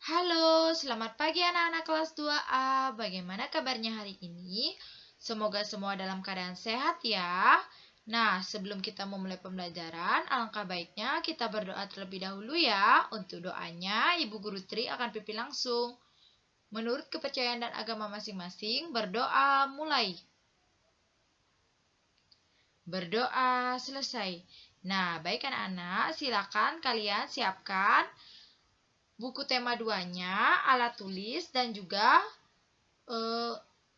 Halo, selamat pagi anak-anak kelas 2A. Bagaimana kabarnya hari ini? Semoga semua dalam keadaan sehat ya. Nah, sebelum kita memulai pembelajaran, alangkah baiknya kita berdoa terlebih dahulu ya. Untuk doanya, Ibu Guru Tri akan pimpin langsung. Menurut kepercayaan dan agama masing-masing, berdoa mulai. Berdoa selesai. Nah, baik anak-anak, silakan kalian siapkan buku tema 2-nya, alat tulis, dan juga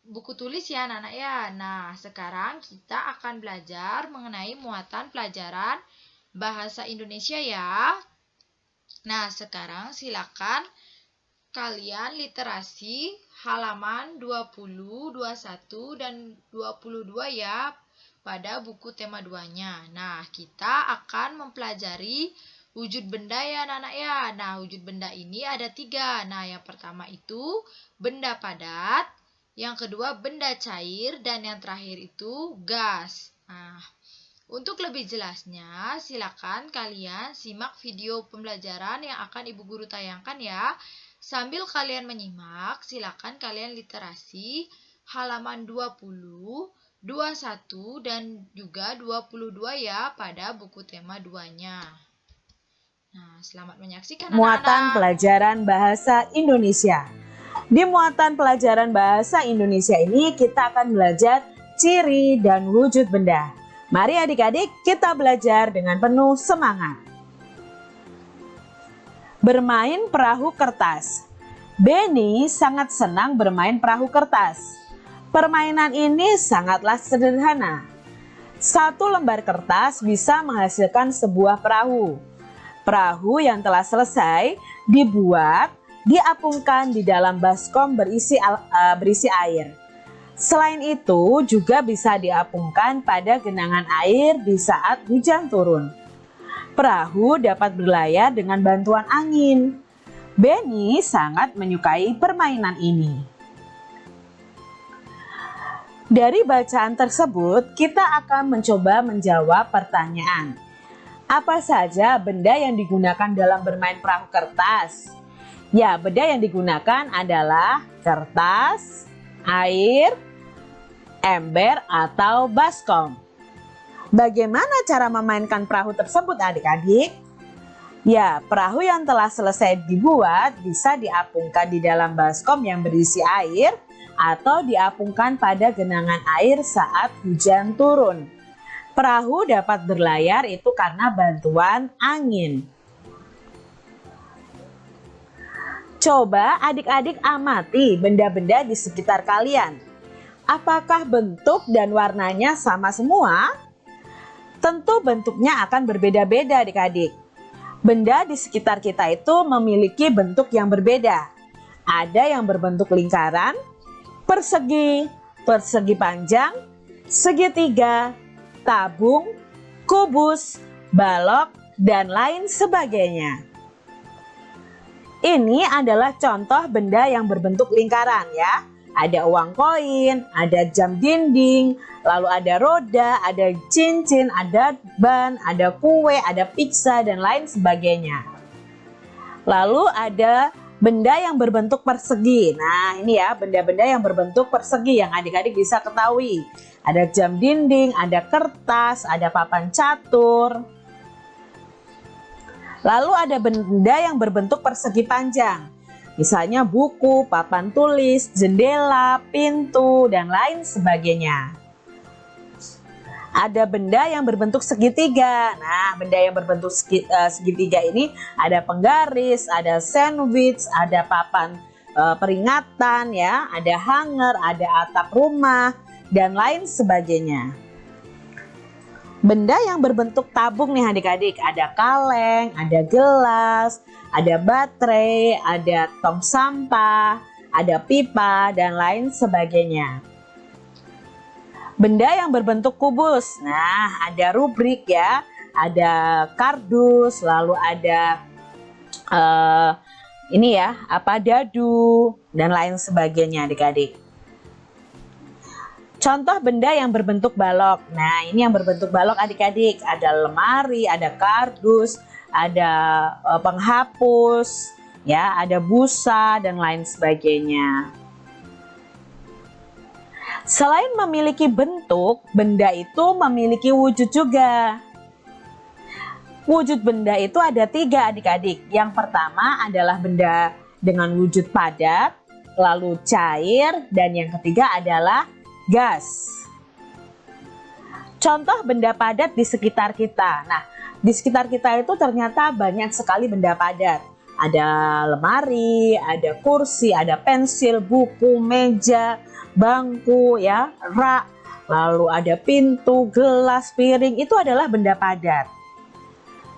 buku tulis ya anak-anak ya. Nah, sekarang kita akan belajar mengenai muatan pelajaran bahasa Indonesia ya. Nah, sekarang silakan kalian literasi halaman 20, 21, dan 22 ya pada buku tema 2-nya. Nah, kita akan mempelajari wujud benda ya anak-anak ya. Nah, wujud benda ini ada 3. Nah, yang pertama itu benda padat, yang kedua benda cair, dan yang terakhir itu gas. Nah, untuk lebih jelasnya, silakan kalian simak video pembelajaran yang akan Ibu Guru tayangkan ya. Sambil kalian menyimak, silakan kalian literasi halaman 20, 21, dan juga 22 ya pada buku tema 2-nya. Nah, selamat menyaksikan Muatan anak-anak. pelajaran bahasa Indonesia. Di muatan pelajaran bahasa Indonesia ini kita akan belajar ciri dan wujud benda. Mari adik-adik kita belajar dengan penuh semangat. Bermain perahu kertas. Benny sangat senang bermain perahu kertas. Permainan ini sangatlah sederhana. Satu lembar kertas bisa menghasilkan sebuah perahu. Perahu yang telah selesai dibuat, diapungkan di dalam baskom berisi air. Selain itu juga bisa diapungkan pada genangan air di saat hujan turun. Perahu dapat berlayar dengan bantuan angin. Benny sangat menyukai permainan ini. Dari bacaan tersebut, kita akan mencoba menjawab pertanyaan. Apa saja benda yang digunakan dalam bermain perahu kertas? Ya, benda yang digunakan adalah kertas, air, ember, atau baskom. Bagaimana cara memainkan perahu tersebut adik-adik? Ya, perahu yang telah selesai dibuat bisa diapungkan di dalam baskom yang berisi air atau diapungkan pada genangan air saat hujan turun. Perahu dapat berlayar itu karena bantuan angin. Coba adik-adik amati benda-benda di sekitar kalian. Apakah bentuk dan warnanya sama semua? Tentu bentuknya akan berbeda-beda adik-adik. Benda di sekitar kita itu memiliki bentuk yang berbeda. Ada yang berbentuk lingkaran, persegi, persegi panjang, segitiga, tabung, kubus, balok, dan lain sebagainya. Ini adalah contoh benda yang berbentuk lingkaran ya. Ada uang koin, ada jam dinding, lalu ada roda, ada cincin, ada ban, ada kue, ada pizza, dan lain sebagainya. Lalu ada benda yang berbentuk persegi. Nah, ini ya benda-benda yang berbentuk persegi yang adik-adik bisa ketahui. Ada jam dinding, ada kertas, ada papan catur. Lalu ada benda yang berbentuk persegi panjang. Misalnya buku, papan tulis, jendela, pintu, dan lain sebagainya. Ada benda yang berbentuk segitiga. Nah, benda yang berbentuk segitiga ini ada penggaris, ada sandwich, ada papan peringatan ya, ada hanger, ada atap rumah, dan lain sebagainya. Benda yang berbentuk tabung nih adik-adik, ada kaleng, ada gelas, ada baterai, ada tong sampah, ada pipa, dan lain sebagainya. Benda yang berbentuk kubus, nah ada rubrik ya, ada kardus, lalu ada ini ya, dadu, dan lain sebagainya adik-adik. Contoh benda yang berbentuk balok. Nah, ini yang berbentuk balok adik-adik. Ada lemari, ada kardus, ada penghapus, ya, ada busa dan lain sebagainya. Selain memiliki bentuk, benda itu memiliki wujud juga. Wujud benda itu ada 3 adik-adik. Yang pertama adalah benda dengan wujud padat, lalu cair, dan yang ketiga adalah gas. Contoh benda padat di sekitar kita. Nah, di sekitar kita itu ternyata banyak sekali benda padat. Ada lemari, ada kursi, ada pensil, buku, meja, bangku, ya, rak, lalu ada pintu, gelas, piring, itu adalah benda padat.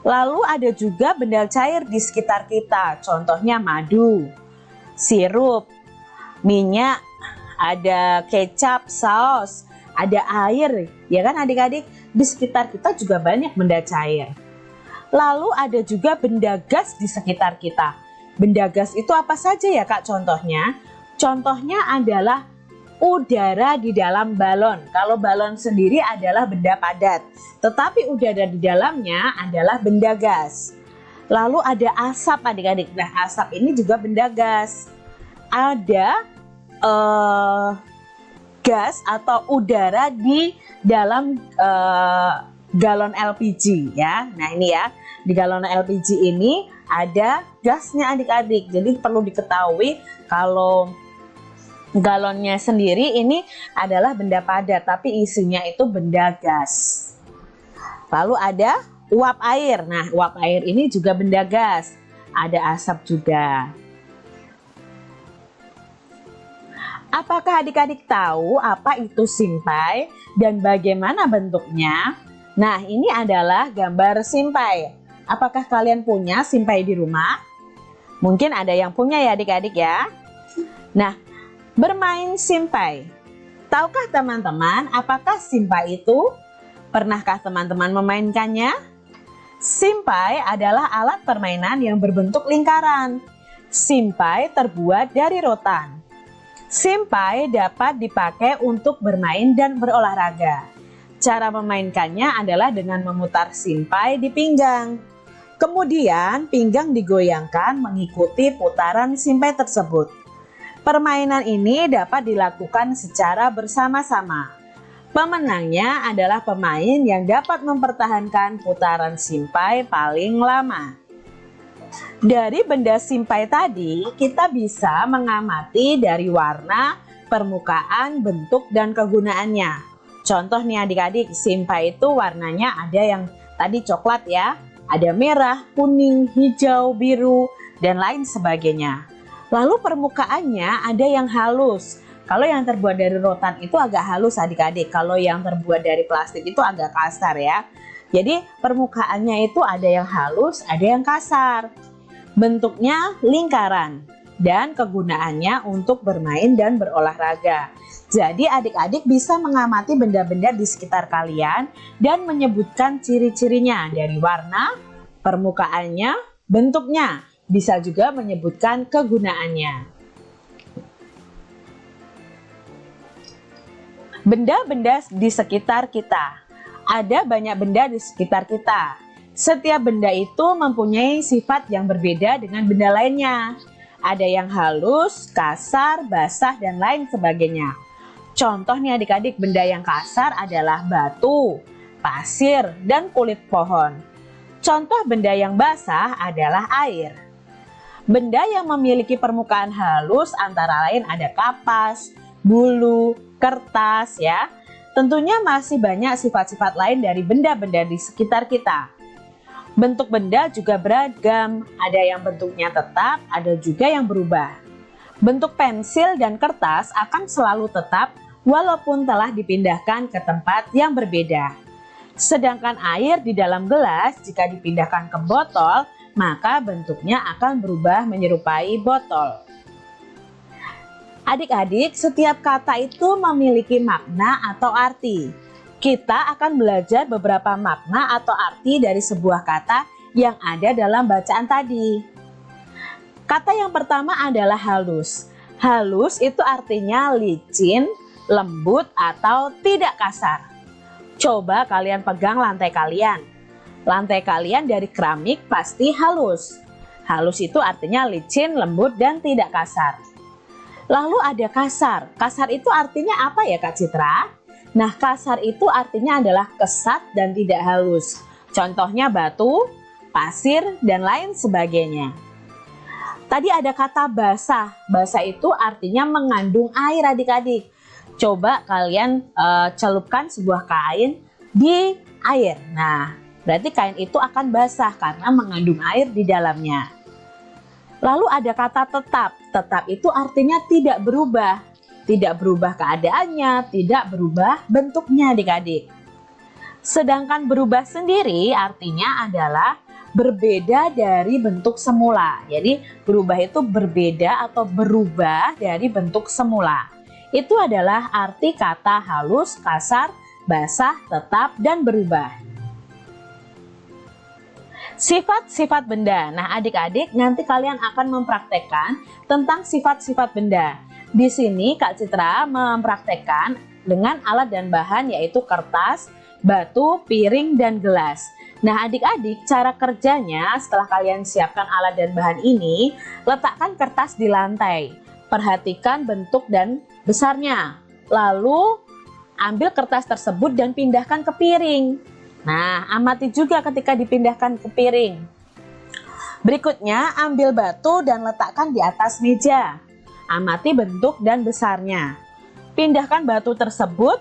Lalu ada juga benda cair di sekitar kita, contohnya madu, sirup, minyak, ada kecap, saus, ada air, ya kan adik-adik? Di sekitar kita juga banyak benda cair. Lalu ada juga benda gas di sekitar kita. Benda gas itu apa saja ya Kak contohnya? Contohnya adalah udara di dalam balon. Kalau balon sendiri adalah benda padat, tetapi udara di dalamnya adalah benda gas. Lalu ada asap adik-adik. Nah, asap ini juga benda gas. Ada gas atau udara di dalam galon LPG ya. Nah, ini ya, di galon LPG ini ada gasnya adik-adik. Jadi perlu diketahui kalau galonnya sendiri ini adalah benda padat, tapi isinya itu benda gas. Lalu ada uap air. Nah, uap air ini juga benda gas. Ada asap juga. Apakah adik-adik tahu apa itu simpai dan bagaimana bentuknya? Nah, ini adalah gambar simpai. Apakah kalian punya simpai di rumah? Mungkin ada yang punya ya adik-adik ya. Nah, bermain simpai. Tahukah teman-teman apakah simpai itu? Pernahkah teman-teman memainkannya? Simpai adalah alat permainan yang berbentuk lingkaran. Simpai terbuat dari rotan. Simpai dapat dipakai untuk bermain dan berolahraga. Cara memainkannya adalah dengan memutar simpai di pinggang. Kemudian pinggang digoyangkan mengikuti putaran simpai tersebut. Permainan ini dapat dilakukan secara bersama-sama. Pemenangnya adalah pemain yang dapat mempertahankan putaran simpai paling lama. Dari benda simpai tadi, kita bisa mengamati dari warna, permukaan, bentuk, dan kegunaannya. Contoh nih adik-adik, simpai itu warnanya ada yang tadi coklat ya, ada merah, kuning, hijau, biru, dan lain sebagainya. Lalu permukaannya ada yang halus. Kalau yang terbuat dari rotan itu agak halus adik-adik. Kalau yang terbuat dari plastik itu agak kasar ya. Jadi permukaannya itu ada yang halus, ada yang kasar. Bentuknya lingkaran dan kegunaannya untuk bermain dan berolahraga. Jadi adik-adik bisa mengamati benda-benda di sekitar kalian dan menyebutkan ciri-cirinya dari warna, permukaannya, bentuknya. Bisa juga menyebutkan kegunaannya. Benda-benda di sekitar kita. Ada banyak benda di sekitar kita. Setiap benda itu mempunyai sifat yang berbeda dengan benda lainnya. Ada yang halus, kasar, basah, dan lain sebagainya. Contoh nih adik-adik, benda yang kasar adalah batu, pasir, dan kulit pohon. Contoh benda yang basah adalah air. Benda yang memiliki permukaan halus antara lain ada kapas, bulu, kertas ya. Tentunya masih banyak sifat-sifat lain dari benda-benda di sekitar kita. Bentuk benda juga beragam, ada yang bentuknya tetap, ada juga yang berubah. Bentuk pensil dan kertas akan selalu tetap walaupun telah dipindahkan ke tempat yang berbeda. Sedangkan air di dalam gelas jika dipindahkan ke botol, maka bentuknya akan berubah menyerupai botol. Adik-adik, setiap kata itu memiliki makna atau arti. Kita akan belajar beberapa makna atau arti dari sebuah kata yang ada dalam bacaan tadi. Kata yang pertama adalah halus. Halus itu artinya licin, lembut, atau tidak kasar. Coba kalian pegang lantai kalian. Lantai kalian dari keramik pasti halus. Halus itu artinya licin, lembut, dan tidak kasar. Lalu ada kasar. Kasar itu artinya apa ya Kak Citra? Nah, kasar itu artinya adalah kesat dan tidak halus. Contohnya batu, pasir, dan lain sebagainya. Tadi ada kata basah. Basah itu artinya mengandung air adik-adik. Coba kalian celupkan sebuah kain di air. Nah, berarti kain itu akan basah karena mengandung air di dalamnya. Lalu ada kata tetap. Tetap itu artinya tidak berubah. Tidak berubah keadaannya, tidak berubah bentuknya adik-adik. Sedangkan berubah sendiri artinya adalah berbeda dari bentuk semula. Jadi berubah itu berbeda atau berubah dari bentuk semula. Itu adalah arti kata halus, kasar, basah, tetap, dan berubah. Sifat-sifat benda. Nah, adik-adik nanti kalian akan mempraktekkan tentang sifat-sifat benda. Di sini Kak Citra mempraktekkan dengan alat dan bahan yaitu kertas, batu, piring, dan gelas. Nah, adik-adik, cara kerjanya setelah kalian siapkan alat dan bahan ini, letakkan kertas di lantai. Perhatikan bentuk dan besarnya. Lalu, ambil kertas tersebut dan pindahkan ke piring. Nah, amati juga ketika dipindahkan ke piring. Berikutnya, ambil batu dan letakkan di atas meja. Amati bentuk dan besarnya. Pindahkan batu tersebut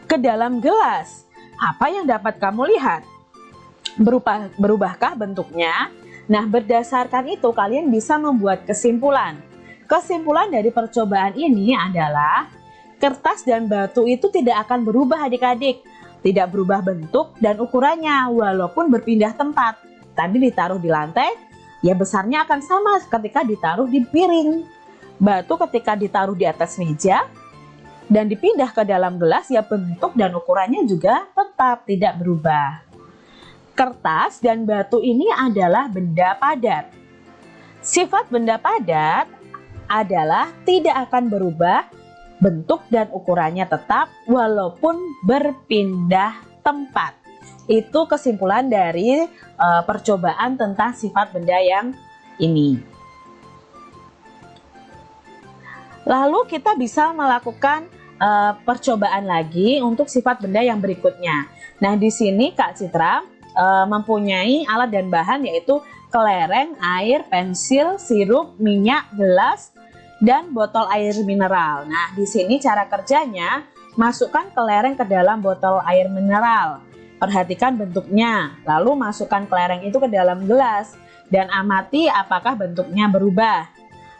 ke dalam gelas. Apa yang dapat kamu lihat? Berubahkah bentuknya? Nah, berdasarkan itu kalian bisa membuat kesimpulan. Kesimpulan dari percobaan ini adalah kertas dan batu itu tidak akan berubah adik-adik. Tidak berubah bentuk dan ukurannya walaupun berpindah tempat. Tadi ditaruh di lantai, ya besarnya akan sama ketika ditaruh di piring. Batu ketika ditaruh di atas meja dan dipindah ke dalam gelas, ya bentuk dan ukurannya juga tetap tidak berubah. Kertas dan batu ini adalah benda padat. Sifat benda padat adalah tidak akan berubah, bentuk dan ukurannya tetap walaupun berpindah tempat. Itu kesimpulan dari percobaan tentang sifat benda yang ini. Lalu kita bisa melakukan percobaan lagi untuk sifat benda yang berikutnya. Nah, di sini Kak Citra mempunyai alat dan bahan yaitu kelereng, air, pensil, sirup, minyak, gelas, dan botol air mineral. Nah, di sini cara kerjanya, masukkan kelereng ke dalam botol air mineral. Perhatikan bentuknya, lalu masukkan kelereng itu ke dalam gelas dan amati apakah bentuknya berubah.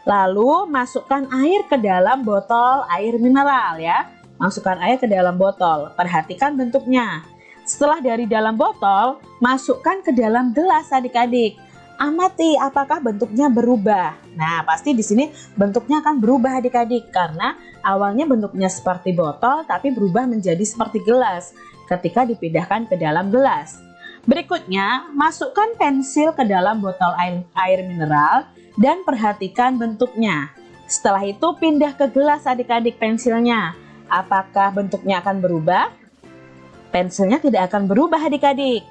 Lalu masukkan air ke dalam botol air mineral ya. Masukkan air ke dalam botol. Perhatikan bentuknya. Setelah dari dalam botol, masukkan ke dalam gelas adik-adik. Amati apakah bentuknya berubah. Nah, pasti di sini bentuknya akan berubah adik-adik karena awalnya bentuknya seperti botol tapi berubah menjadi seperti gelas ketika dipindahkan ke dalam gelas. Berikutnya, masukkan pensil ke dalam botol air mineral dan perhatikan bentuknya. Setelah itu pindah ke gelas adik-adik pensilnya. Apakah bentuknya akan berubah? Pensilnya tidak akan berubah adik-adik.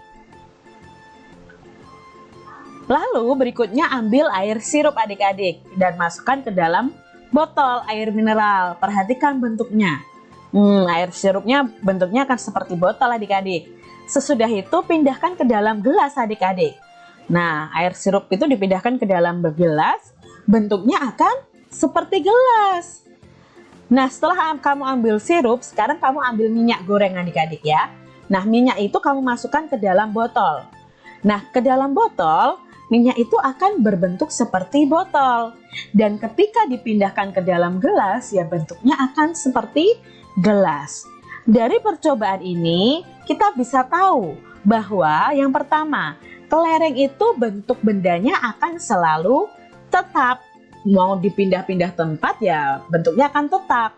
Lalu berikutnya ambil air sirup adik-adik dan masukkan ke dalam botol air mineral. Perhatikan bentuknya. Air sirupnya bentuknya akan seperti botol adik-adik. Sesudah itu pindahkan ke dalam gelas adik-adik. Nah, air sirup itu dipindahkan ke dalam gelas, bentuknya akan seperti gelas. Nah, setelah kamu ambil sirup, sekarang kamu ambil minyak goreng adik-adik ya. Nah, minyak itu kamu masukkan ke dalam botol. Nah, ke dalam botol, minyak itu akan berbentuk seperti botol. Dan ketika dipindahkan ke dalam gelas, ya bentuknya akan seperti gelas. Dari percobaan ini, kita bisa tahu bahwa yang pertama, kelereng itu bentuk bendanya akan selalu tetap. Mau dipindah-pindah tempat ya bentuknya akan tetap.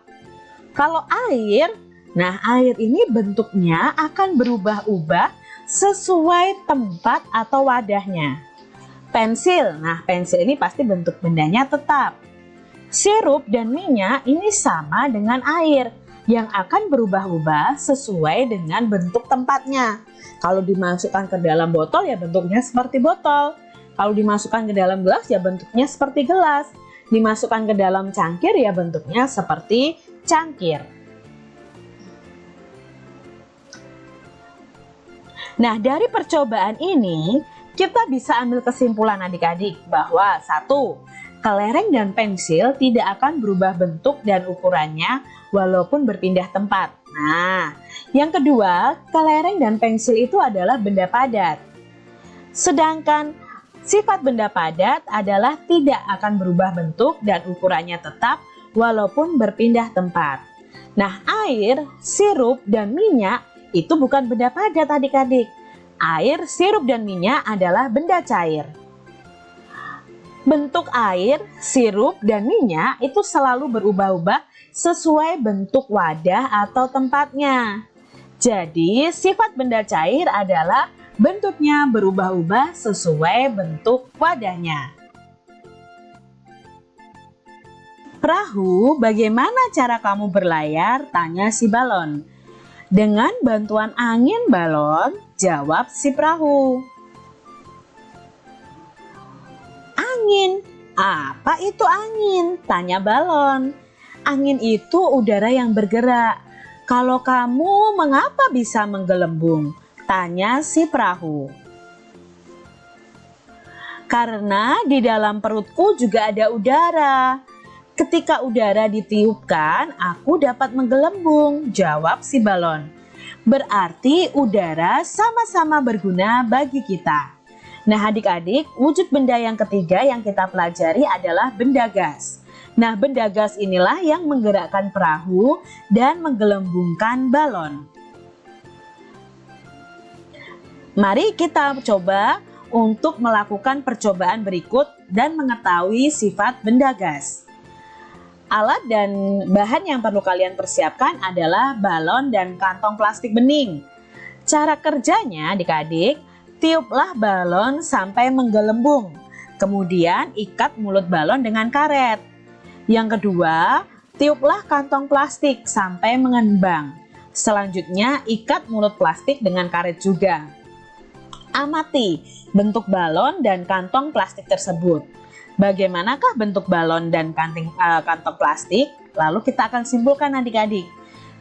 Kalau air, nah air ini bentuknya akan berubah-ubah sesuai tempat atau wadahnya. Pensil, nah pensil ini pasti bentuk bendanya tetap. Sirup dan minyak ini sama dengan air yang akan berubah-ubah sesuai dengan bentuk tempatnya. Kalau dimasukkan ke dalam botol ya bentuknya seperti botol. Kalau dimasukkan ke dalam gelas ya bentuknya seperti gelas. Dimasukkan ke dalam cangkir ya bentuknya seperti cangkir. Nah, dari percobaan ini kita bisa ambil kesimpulan adik-adik bahwa 1. Kelereng dan pensil tidak akan berubah bentuk dan ukurannya walaupun berpindah tempat. Nah, yang kedua, kelereng dan pensil itu adalah benda padat. Sedangkan sifat benda padat adalah tidak akan berubah bentuk dan ukurannya tetap walaupun berpindah tempat. Nah, air, sirup, dan minyak itu bukan benda padat adik-adik. Air, sirup, dan minyak adalah benda cair. Bentuk air, sirup, dan minyak itu selalu berubah-ubah sesuai bentuk wadah atau tempatnya. Jadi, sifat benda cair adalah bentuknya berubah-ubah sesuai bentuk wadahnya. Perahu, bagaimana cara kamu berlayar? Tanya si balon. Dengan bantuan angin balon, jawab si perahu. Angin, apa itu angin? Tanya balon. Angin itu udara yang bergerak. Kalau kamu mengapa bisa menggelembung? Tanya si perahu. Karena di dalam perutku juga ada udara. Ketika udara ditiupkan, aku dapat menggelembung, jawab si balon. Berarti udara sama-sama berguna bagi kita. Nah adik-adik, wujud benda yang ketiga yang kita pelajari adalah benda gas. Nah benda gas inilah yang menggerakkan perahu dan menggelembungkan balon. Mari kita coba untuk melakukan percobaan berikut dan mengetahui sifat benda gas. Alat dan bahan yang perlu kalian persiapkan adalah balon dan kantong plastik bening. Cara kerjanya adik-adik, tiuplah balon sampai menggelembung. Kemudian ikat mulut balon dengan karet. Yang kedua, tiuplah kantong plastik sampai mengembang. Selanjutnya ikat mulut plastik dengan karet juga. Amati bentuk balon dan kantong plastik tersebut. Bagaimanakah bentuk balon dan kantong plastik? Lalu kita akan simpulkan adik-adik.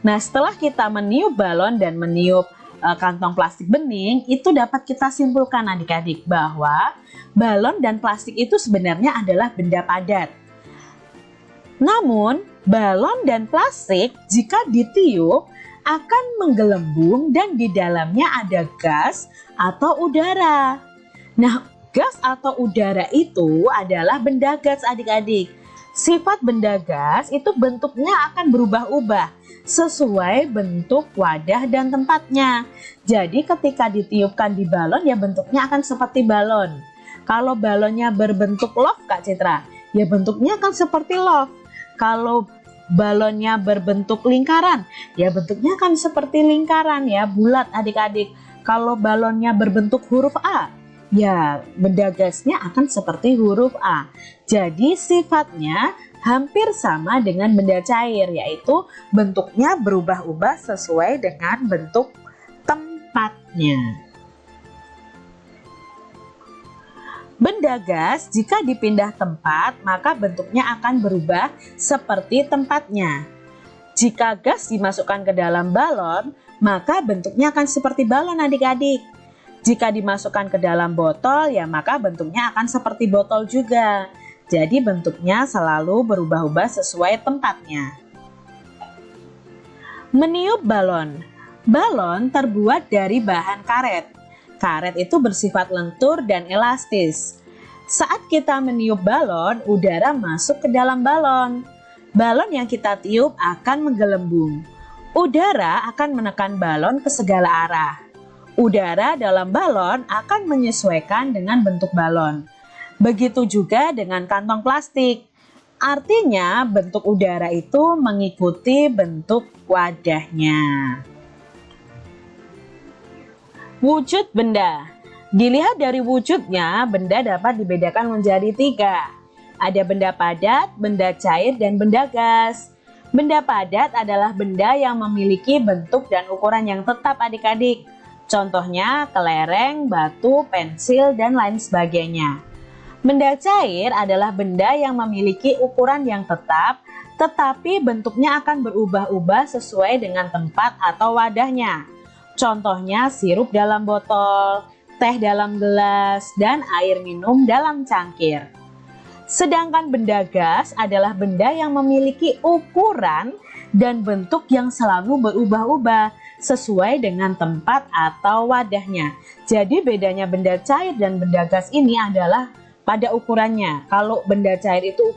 Nah setelah kita meniup balon dan meniup kantong plastik bening, itu dapat kita simpulkan adik-adik bahwa balon dan plastik itu sebenarnya adalah benda padat. Namun balon dan plastik jika ditiup akan menggelembung dan di dalamnya ada gas atau udara. Nah, gas atau udara itu adalah benda gas adik-adik. Sifat benda gas itu bentuknya akan berubah-ubah sesuai bentuk wadah dan tempatnya. Jadi ketika ditiupkan di balon ya bentuknya akan seperti balon. Kalau balonnya berbentuk love Kak Citra, ya bentuknya akan seperti love. Kalau balonnya berbentuk lingkaran, ya bentuknya akan seperti lingkaran ya, bulat adik-adik. Kalau balonnya berbentuk huruf A, ya benda gasnya akan seperti huruf A. Jadi sifatnya hampir sama dengan benda cair, yaitu bentuknya berubah-ubah sesuai dengan bentuk tempatnya. Benda gas jika dipindah tempat maka bentuknya akan berubah seperti tempatnya. Jika gas dimasukkan ke dalam balon maka bentuknya akan seperti balon adik-adik. Jika dimasukkan ke dalam botol ya maka bentuknya akan seperti botol juga. Jadi bentuknya selalu berubah-ubah sesuai tempatnya. Meniup balon. Balon terbuat dari bahan karet. Karet itu bersifat lentur dan elastis. Saat kita meniup balon, udara masuk ke dalam balon. Balon yang kita tiup akan menggelembung. Udara akan menekan balon ke segala arah. Udara dalam balon akan menyesuaikan dengan bentuk balon. Begitu juga dengan kantong plastik. Artinya bentuk udara itu mengikuti bentuk wadahnya. Wujud benda. Dilihat dari wujudnya, benda dapat dibedakan menjadi 3. Ada benda padat, benda cair, dan benda gas. Benda padat adalah benda yang memiliki bentuk dan ukuran yang tetap adik-adik. Contohnya kelereng, batu, pensil, dan lain sebagainya. Benda cair adalah benda yang memiliki ukuran yang tetap, tetapi bentuknya akan berubah-ubah sesuai dengan tempat atau wadahnya. Contohnya sirup dalam botol, teh dalam gelas, dan air minum dalam cangkir. Sedangkan benda gas adalah benda yang memiliki ukuran dan bentuk yang selalu berubah-ubah sesuai dengan tempat atau wadahnya. Jadi bedanya benda cair dan benda gas ini adalah pada ukurannya. Kalau benda cair itu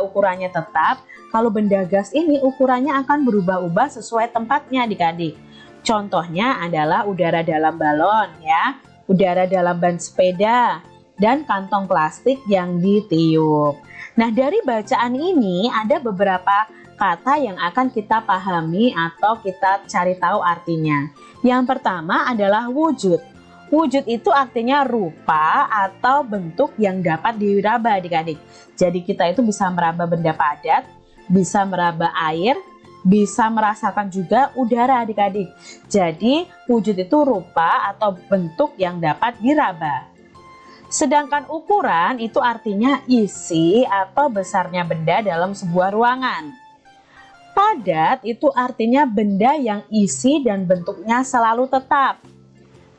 ukurannya tetap, kalau benda gas ini ukurannya akan berubah-ubah sesuai tempatnya adik-adik. Contohnya adalah udara dalam balon ya, udara dalam ban sepeda, dan kantong plastik yang ditiup. Nah, dari bacaan ini ada beberapa kata yang akan kita pahami atau kita cari tahu artinya. Yang pertama adalah wujud. Wujud itu artinya rupa atau bentuk yang dapat diraba adik-adik. Jadi kita itu bisa meraba benda padat, bisa meraba air, bisa merasakan juga udara adik-adik. Jadi wujud itu rupa atau bentuk yang dapat diraba. Sedangkan ukuran itu artinya isi atau besarnya benda dalam sebuah ruangan. Padat itu artinya benda yang isi dan bentuknya selalu tetap.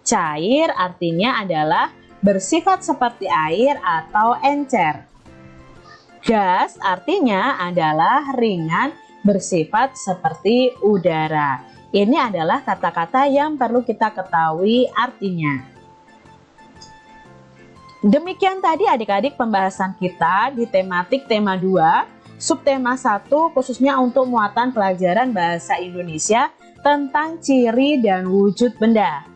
Cair artinya adalah bersifat seperti air atau encer. Gas artinya adalah ringan, bersifat seperti udara. Ini adalah kata-kata yang perlu kita ketahui artinya. Demikian tadi adik-adik pembahasan kita di tematik tema 2, subtema 1 khususnya untuk muatan pelajaran bahasa Indonesia tentang ciri dan wujud benda.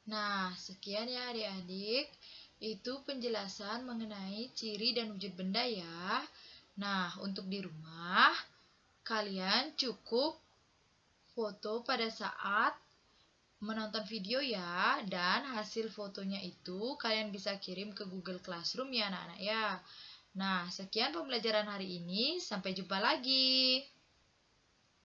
Nah, sekian ya adik-adik. Itu penjelasan mengenai ciri dan wujud benda ya. Nah, untuk di rumah, kalian cukup foto pada saat menonton video ya, dan hasil fotonya itu kalian bisa kirim ke Google Classroom ya anak-anak ya. Nah, sekian pembelajaran hari ini, sampai jumpa lagi.